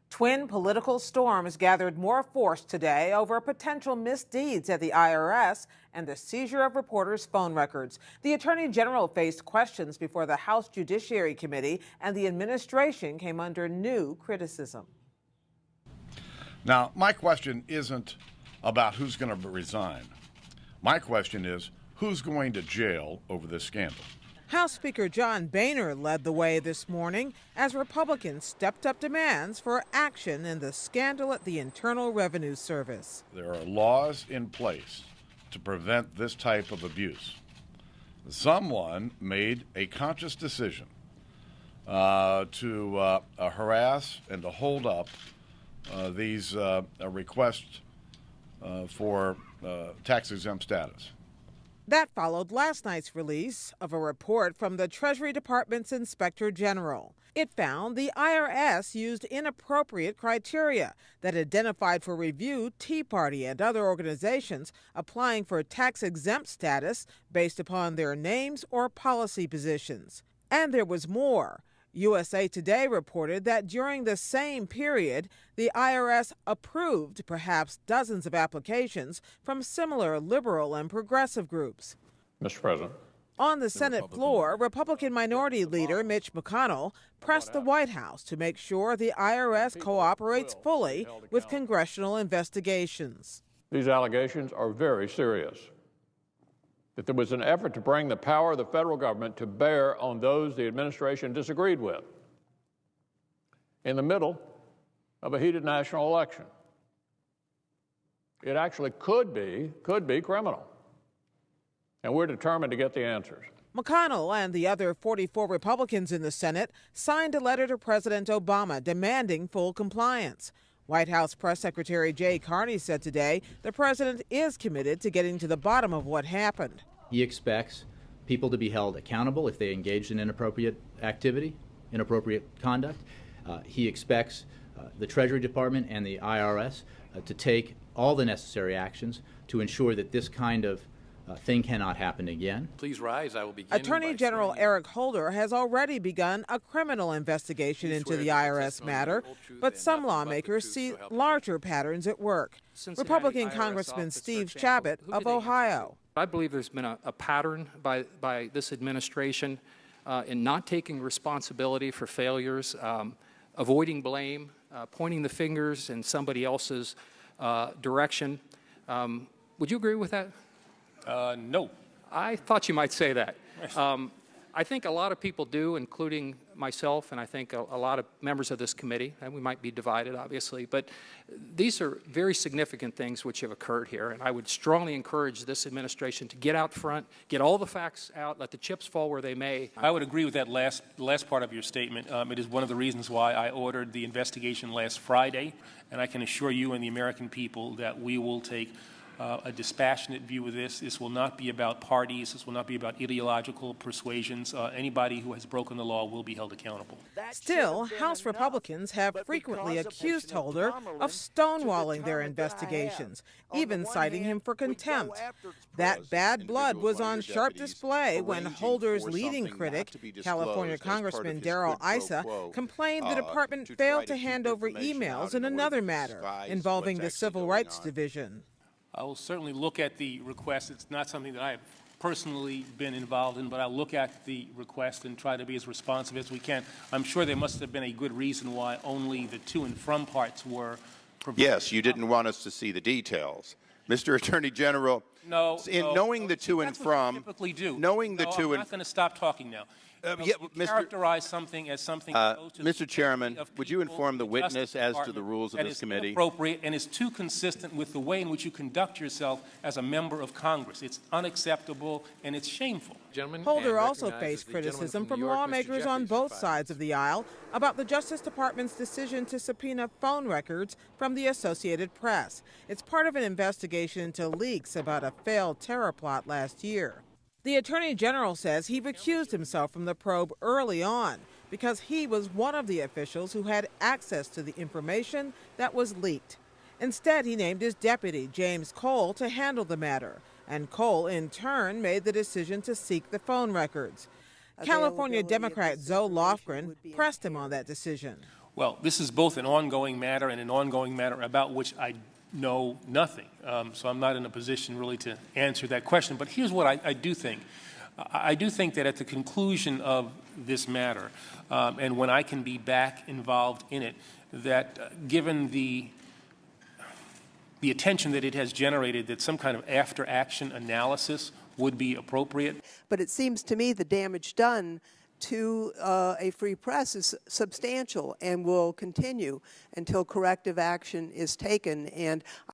Twin political storms gathered more force today over potential misdeeds at the IRS and the seizure of reporters' phone records. The Attorney General faced questions before the House Judiciary Committee, and the administration came under new criticism. Now, my question isn't about who's going to resign. My question is, who's going to jail over this scandal? House Speaker John Boehner led the way this morning as Republicans stepped up demands for action in the scandal at the Internal Revenue Service. There are laws in place to prevent this type of abuse. Someone made a conscious decision to harass and to hold up these requests for tax-exempt status. That followed last night's release of a report from the Treasury Department's Inspector General. It found the IRS used inappropriate criteria that identified for review Tea Party and other organizations applying for tax-exempt status based upon their names or policy positions. And there was more. USA Today reported that during the same period, the IRS approved perhaps dozens of applications from similar liberal and progressive groups. Mr. President. On the Senate floor, Republican Minority Leader Mitch McConnell pressed the White House to make sure the IRS cooperates fully with congressional investigations. These allegations are very serious. That there was an effort to bring the power of the federal government to bear on those the administration disagreed with in the middle of a heated national election. It actually could be criminal. And we're determined to get the answers. McConnell and the other 44 Republicans in the Senate signed a letter to President Obama demanding full compliance. White House Press Secretary Jay Carney said today the president is committed to getting to the bottom of what happened. He expects people to be held accountable if they engaged in inappropriate activity, inappropriate conduct. He expects the Treasury Department and the IRS to take all the necessary actions to ensure that this kind of thing cannot happen again. Please rise. I will begin. Attorney General Eric Holder has already begun a criminal investigation into the IRS matter, but some lawmakers see larger patterns at work. Republican Congressman Steve Chabot of Ohio. I believe there's been a pattern by this administration in not taking responsibility for failures, avoiding blame, pointing the fingers in somebody else's direction. Would you agree with that? No. I thought you might say that. I think a lot of people do, including myself, and I think a lot of members of this committee, and we might be divided, obviously, but these are very significant things which have occurred here, and I would strongly encourage this administration to get out front, get all the facts out, let the chips fall where they may. I would agree with that last part of your statement. It is one of the reasons why I ordered the investigation last Friday, and I can assure you and the American people that we will take a dispassionate view of this. This will not be about parties. This will not be about ideological persuasions. Anybody who has broken the law will be held accountable. Still, House Republicans have frequently accused Holder of stonewalling their investigations, even citing him for contempt. That bad blood was on sharp display when Holder's leading critic, California Congressman Darrell Issa, complained the department failed to hand over emails in another matter involving the Civil Rights Division. I will certainly look at the request. It's not something that I have personally been involved in, but I'll look at the request and try to be as responsive as we can. I'm sure there must have been a good reason why only the to and from parts were provided. Yes, you didn't want us to see the details. Mr. Attorney General, knowing the to and from, typically do. Knowing the to and... I'm not going to stop talking now. Characterize something as something Mr. Chairman, would you inform the witness as to the rules of this committee? Appropriate and is too consistent with the way in which you conduct yourself as a member of Congress. It's unacceptable and it's shameful. Holder also faced criticism from lawmakers on both sides of the aisle about the Justice Department's decision to subpoena phone records from the Associated Press. It's part of an investigation into leaks about a failed terror plot last year. The Attorney General says he recused himself from the probe early on because he was one of the officials who had access to the information that was leaked. Instead, he named his deputy, James Cole, to handle the matter, and Cole, in turn, made the decision to seek the phone records. California Democrat Zoe Lofgren pressed him on that decision. Well, this is both an ongoing matter and an ongoing matter about which I know nothing. So I'm not in a position really to answer that question. But here's what I do think. I do think that at the conclusion of this matter, and when I can be back involved in it, that given the attention that it has generated, that some kind of after-action analysis would be appropriate. But it seems to me the damage done to a free press is substantial and will continue until corrective action is taken. And